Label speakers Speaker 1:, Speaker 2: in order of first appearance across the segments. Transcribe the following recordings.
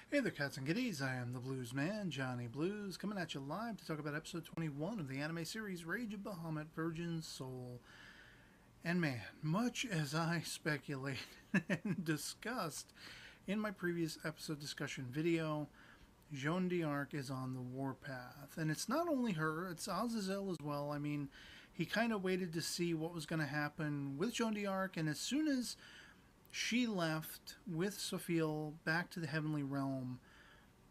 Speaker 1: Hey there, cats and kitties. I am the Blues Man, Johnny Blues, coming at you live to talk about episode 21 of the anime series Rage of Bahamut Virgin Soul. And man, much as I speculated and discussed in my previous episode discussion video, Joan D Ark is on the warpath. And it's not only her, it's Azazel as well. I mean, he kind of waited to see what was going to happen with Joan D Ark, and as soon as she left with Sophia back to the heavenly realm,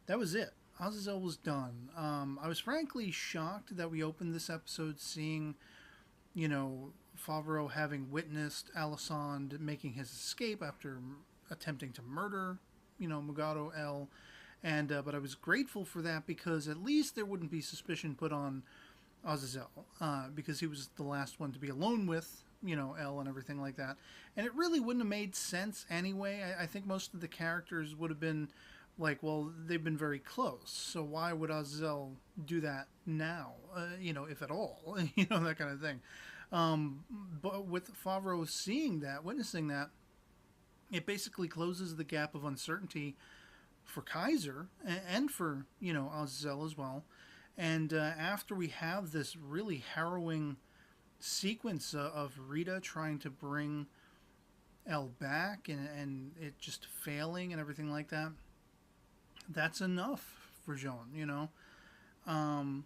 Speaker 1: that was it. Azazel was done. I was frankly shocked that we opened this episode seeing, Favreau having witnessed Alisand making his escape after attempting to murder, Mugato L. And but I was grateful for that because at least there wouldn't be suspicion put on Azazel because he was the last one to be alone with, Elle and everything like that. And it really wouldn't have made sense anyway. I think most of the characters would have been like, well, they've been very close, so why would Azazel do that now, if at all, that kind of thing. But with Favreau seeing that, witnessing that, it basically closes the gap of uncertainty for Kaiser and for, Azazel as well. And after we have this really harrowing sequence of Rita trying to bring Elle back and it just failing and everything like that, that's enough for Joan. And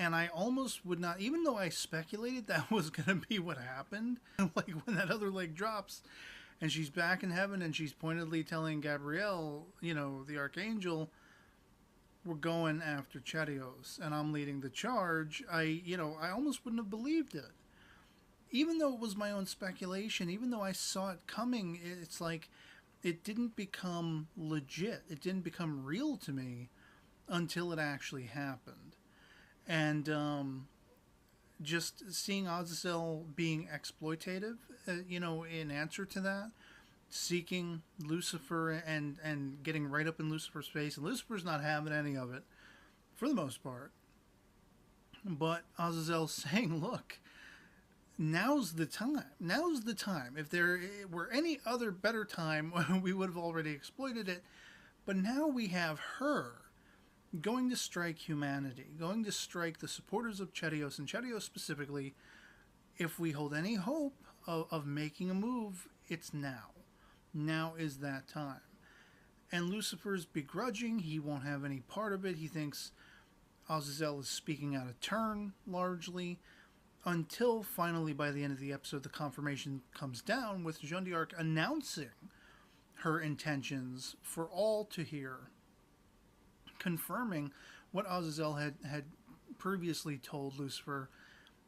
Speaker 1: I almost would not, even though I speculated that was going to be what happened, like when that other leg drops and she's back in heaven and she's pointedly telling Gabriel, the archangel, we're going after Charios and I'm leading the charge, I almost wouldn't have believed it. Even though it was my own speculation, even though I saw it coming, it's like it didn't become legit. It didn't become real to me until it actually happened. And just seeing Azazel being exploitative, in answer to that, seeking Lucifer and getting right up in Lucifer's face. And Lucifer's not having any of it, for the most part. But Azazel saying, look, now's the time. Now's the time. If there were any other better time, we would have already exploited it. But now we have her going to strike humanity, going to strike the supporters of Charios, and Charios specifically. If we hold any hope of making a move, it's now. Now is that time. And Lucifer's begrudging. He won't have any part of it. He thinks Azazel is speaking out of turn, largely. Until finally, by the end of the episode, the confirmation comes down with Joan d'Arc announcing her intentions for all to hear, confirming what Azazel had previously told Lucifer.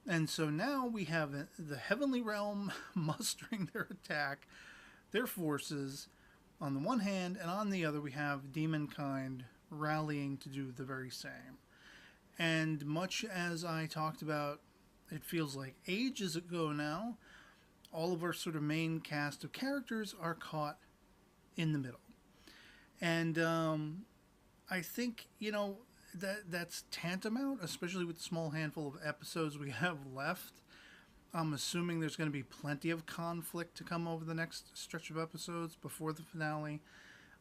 Speaker 1: And so now we have the heavenly realm mustering their attack, their forces, on the one hand, and on the other we have demonkind rallying to do the very same. And much as I talked about, it feels like ages ago now, all of our sort of main cast of characters are caught in the middle. And I think, that's tantamount, especially with the small handful of episodes we have left. I'm assuming there's going to be plenty of conflict to come over the next stretch of episodes before the finale.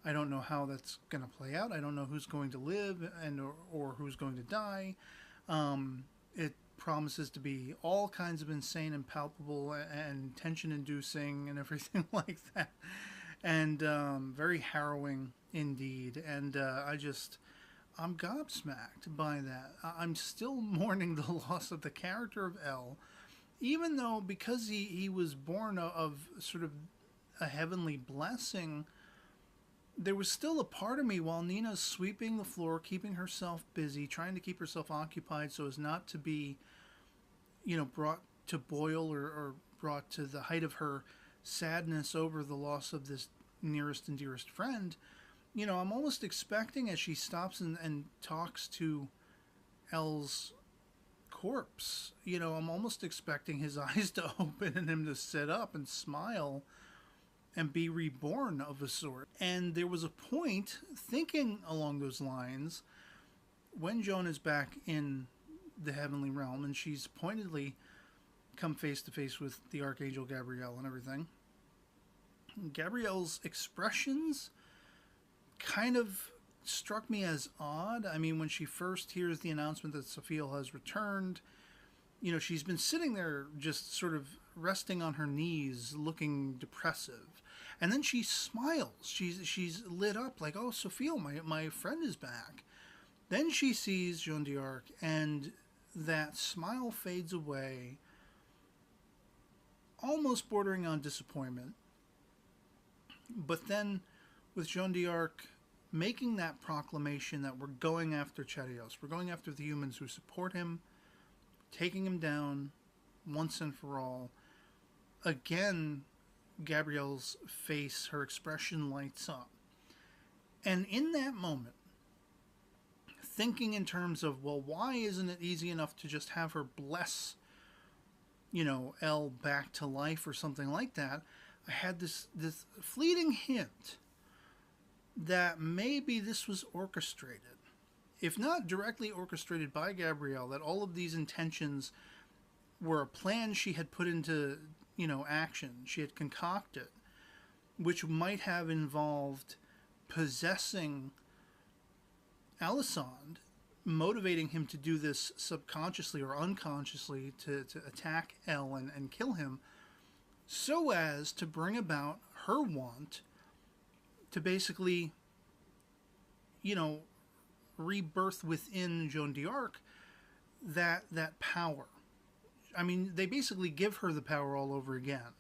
Speaker 1: I don't know how that's going to play out. I don't know who's going to live or who's going to die. It promises to be all kinds of insane and palpable and tension-inducing and everything like that. And very harrowing indeed. And I'm gobsmacked by that. I'm still mourning the loss of the character of Elle, even though because he was born of sort of a heavenly blessing, there was still a part of me while Nina's sweeping the floor, keeping herself busy, trying to keep herself occupied so as not to be, brought to boil or brought to the height of her sadness over the loss of this nearest and dearest friend. I'm almost expecting as she stops and talks to Elle's corpse, I'm almost expecting his eyes to open and him to sit up and smile and be reborn of a sort. And there was a point, thinking along those lines, when Joan is back in the heavenly realm and she's pointedly come face to face with the Archangel Gabriel and everything, Gabriel's expressions kind of struck me as odd. I mean, when she first hears the announcement that Sophia has returned, you know, she's been sitting there just sort of resting on her knees, looking depressive. And then she smiles. She's lit up like, oh, Sophia, my friend is back. Then she sees Jean d'Arc, and that smile fades away, almost bordering on disappointment. But then, with Jean d'Arc making that proclamation that we're going after Cherios, we're going after the humans who support him, taking him down once and for all, again, Gabrielle's face, her expression lights up. And in that moment, thinking in terms of, well, why isn't it easy enough to just have her bless, you know, Elle back to life or something like that, I had this fleeting hint that maybe this was orchestrated. If not directly orchestrated by Gabrielle, that all of these intentions were a plan she had put into, you know, action, she had concocted, which might have involved possessing Alisand, motivating him to do this subconsciously or unconsciously to attack Elle and kill him, so as to bring about her want to basically, you know, rebirth within Joan d'Arc that power. I mean, they basically give her the power all over again.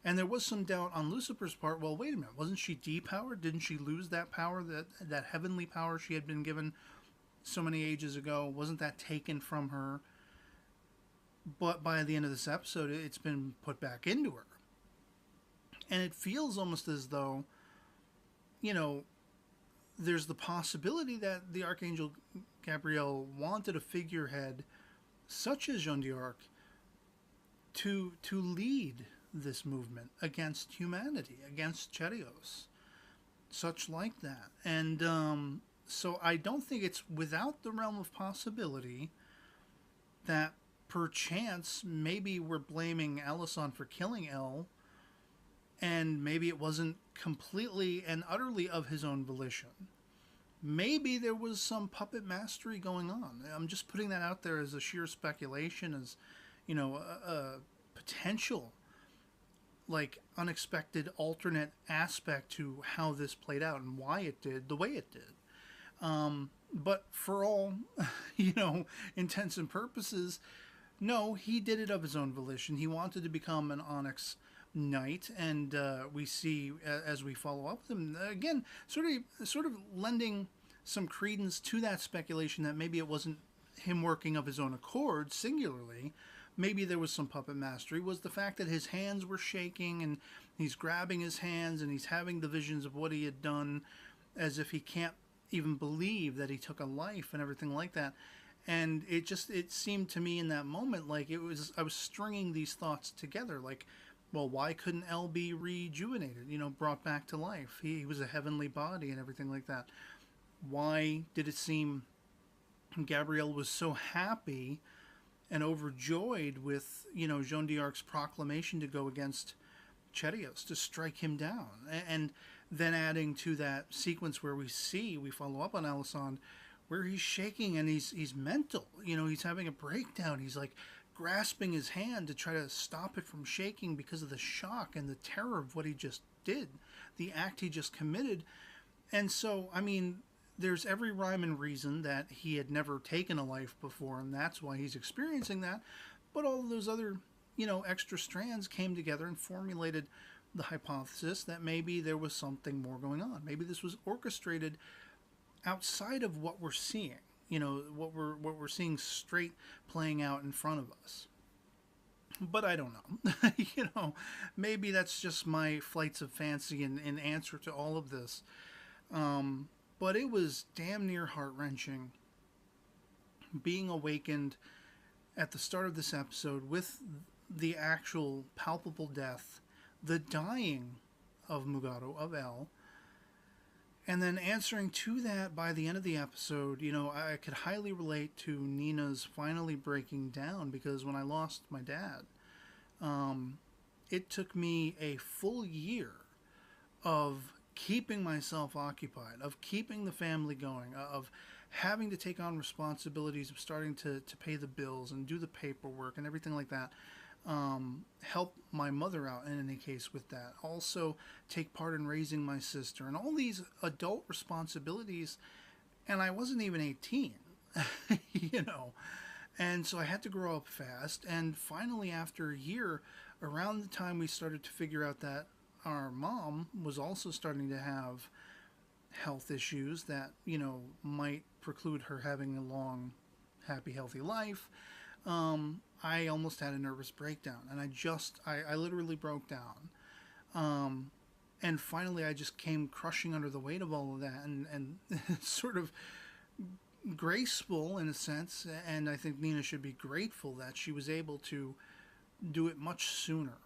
Speaker 1: And there was some doubt on Lucifer's part. Well, wait a minute. Wasn't she depowered? Didn't she lose that power, that heavenly power she had been given so many ages ago? Wasn't that taken from her? But by the end of this episode, it's been put back into her. And it feels almost as though, you know, there's the possibility that the Archangel Gabriel wanted a figurehead such as Jean d'Arc to lead this movement against humanity, against Cherios, such like that. And so I don't think it's without the realm of possibility that perchance maybe we're blaming Alisand for killing Elle, and maybe it wasn't completely and utterly of his own volition. Maybe there was some puppet mastery going on. I'm just putting that out there as a sheer speculation, as, you know, a potential, like, unexpected alternate aspect to how this played out and why it did the way it did. But for all, you know, intents and purposes, no, he did it of his own volition. He wanted to become an Onyx Knight, and we see as we follow up with him again, sort of lending some credence to that speculation that maybe it wasn't him working of his own accord singularly. Maybe there was some puppet mastery. Was the fact that his hands were shaking and he's grabbing his hands and he's having the visions of what he had done, as if he can't even believe that he took a life and everything like that. And it seemed to me in that moment like I was stringing these thoughts together, like, well, why couldn't Elle be rejuvenated, you know, brought back to life? He was a heavenly body and everything like that. Why did it seem Gabrielle was so happy and overjoyed with, you know, Jean d'Arc's proclamation to go against Cherios, to strike him down? And then adding to that sequence where we follow up on Alisand, where he's shaking and he's mental. You know, he's having a breakdown. He's like grasping his hand to try to stop it from shaking because of the shock and the terror of what he just did, the act he just committed. And so, I mean, there's every rhyme and reason that he had never taken a life before, and that's why he's experiencing that. But all of those other, you know, extra strands came together and formulated the hypothesis that maybe there was something more going on. Maybe this was orchestrated outside of what we're seeing. You know, what we're seeing straight playing out in front of us. But I don't know. You know, maybe that's just my flights of fancy in answer to all of this. But it was damn near heart-wrenching being awakened at the start of this episode with the actual palpable death, the dying of Mugato, of Elle, and then answering to that by the end of the episode. You know, I could highly relate to Nina's finally breaking down, because when I lost my dad, it took me a full year of keeping myself occupied, of keeping the family going, of having to take on responsibilities, of starting to pay the bills and do the paperwork and everything like that. Help my mother out in any case with that. Also, take part in raising my sister and all these adult responsibilities. And I wasn't even 18, you know. And so I had to grow up fast. And finally, after a year, around the time we started to figure out that our mom was also starting to have health issues that, you know, might preclude her having a long, happy, healthy life, I almost had a nervous breakdown. And I literally broke down. And finally, I just came crushing under the weight of all of that and sort of graceful in a sense. And I think Nina should be grateful that she was able to do it much sooner.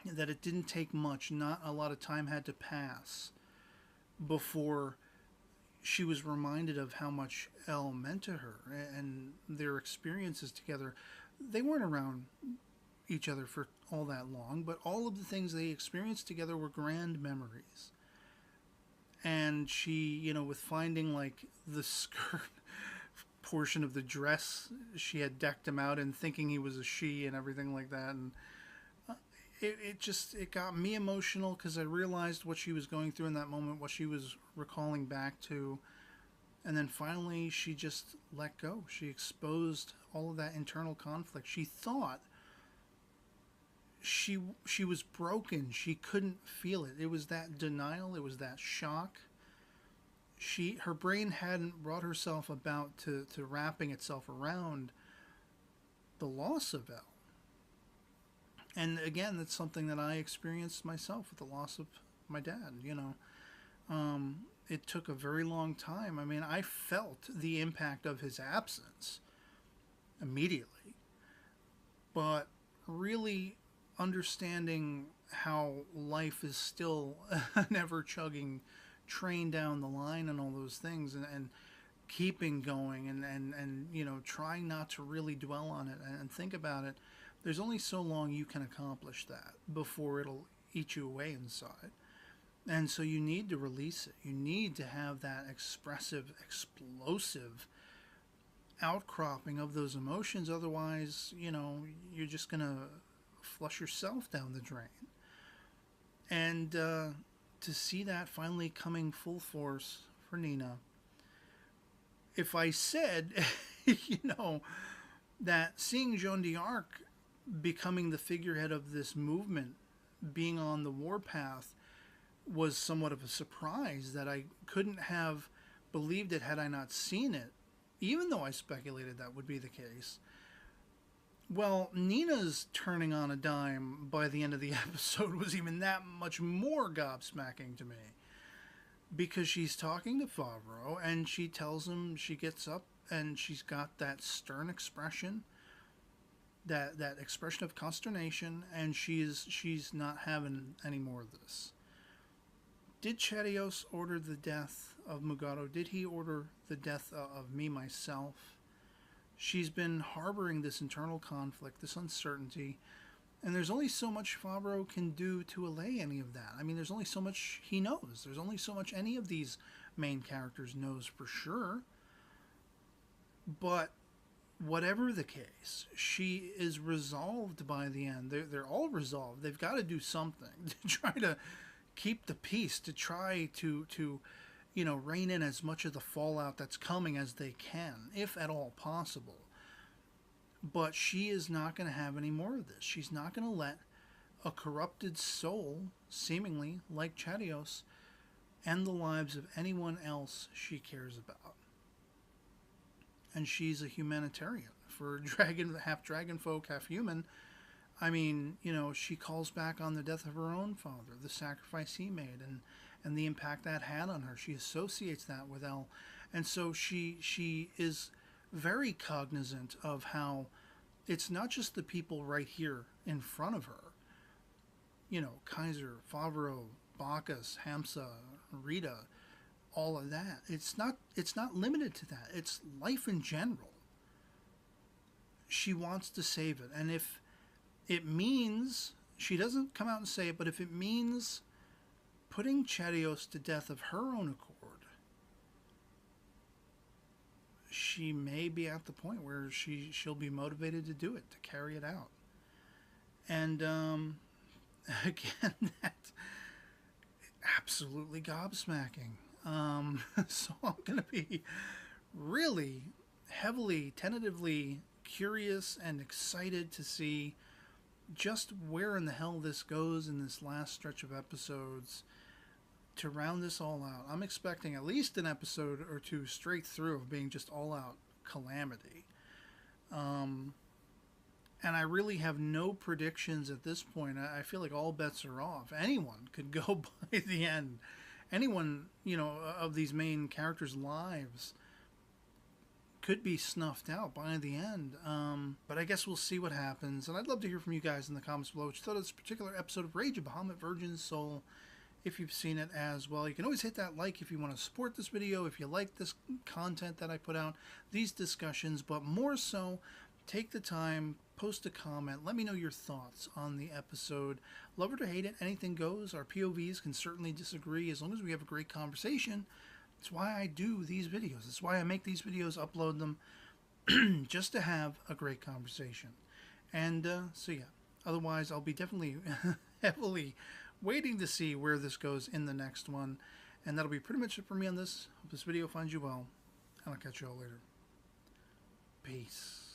Speaker 1: That it didn't take much, not a lot of time had to pass before she was reminded of how much Elle meant to her and their experiences together. They weren't around each other for all that long, but all of the things they experienced together were grand memories. And she, you know, with finding like the skirt portion of the dress she had decked him out in, thinking he was a she and everything like that, and it got me emotional because I realized what she was going through in that moment, what she was recalling back to. And then finally she just let go. She exposed all of that internal conflict. She thought she was broken. She couldn't feel it. It was that denial, it was that shock. Her brain hadn't brought herself about to wrapping itself around the loss of Elle. And again, that's something that I experienced myself with the loss of my dad, you know. It took a very long time. I mean, I felt the impact of his absence immediately. But really understanding how life is still an ever-chugging train down the line and all those things, and keeping going and, you know, trying not to really dwell on it and think about it. There's only so long you can accomplish that before it'll eat you away inside. And so you need to release it. You need to have that expressive, explosive outcropping of those emotions. Otherwise, you know, you're just going to flush yourself down the drain. And to see that finally coming full force for Nina, if I said, you know, that seeing Joan D Ark becoming the figurehead of this movement, being on the warpath, was somewhat of a surprise, that I couldn't have believed it had I not seen it, even though I speculated that would be the case. Well, Nina's turning on a dime by the end of the episode was even that much more gobsmacking to me, because she's talking to Favreau and she tells him, she gets up and she's got that stern expression, that expression of consternation, and she's not having any more of this. Did Chadios order the death of Mugato? Did he order the death of me, myself? She's been harboring this internal conflict, this uncertainty, and there's only so much Favreau can do to allay any of that. I mean, there's only so much he knows. There's only so much any of these main characters knows for sure. But whatever the case, she is resolved by the end. They're all resolved. They've got to do something to try to keep the peace, to try to you know, rein in as much of the fallout that's coming as they can, if at all possible. But she is not going to have any more of this. She's not going to let a corrupted soul, seemingly like Chadios, end the lives of anyone else she cares about. And she's a humanitarian. For half dragon folk, half human, I mean, you know, she calls back on the death of her own father, the sacrifice he made, and the impact that had on her. She associates that with Elle. And so she is very cognizant of how it's not just the people right here in front of her. You know, Kaiser, Favreau, Bacchus, Hamsa, Rita, all of that. It's not limited to that. It's life in general. She wants to save it. And if it means, she doesn't come out and say it, but if it means putting Chadios to death of her own accord, she may be at the point where she'll be motivated to do it, to carry it out. And again, that's absolutely gobsmacking. So I'm going to be really heavily, tentatively curious and excited to see just where in the hell this goes in this last stretch of episodes to round this all out. I'm expecting at least an episode or two straight through of being just all out calamity. And I really have no predictions at this point. I feel like all bets are off. Anyone could go by the end. Anyone, of these main characters' lives could be snuffed out by the end. But I guess we'll see what happens. And I'd love to hear from you guys in the comments below what you thought of this particular episode of Rage of Bahamut Virgin's Soul, if you've seen it as well. You can always hit that like if you want to support this video, if you like this content that I put out, these discussions, but more so, take the time, post a comment, let me know your thoughts on the episode. Love it or hate it, anything goes. Our POVs can certainly disagree as long as we have a great conversation. That's why I do these videos. That's why I make these videos, upload them, just to have a great conversation. And so yeah, otherwise I'll be definitely heavily waiting to see where this goes in the next one. And that'll be pretty much it for me on this. Hope this video finds you well, and I'll catch you all later. Peace.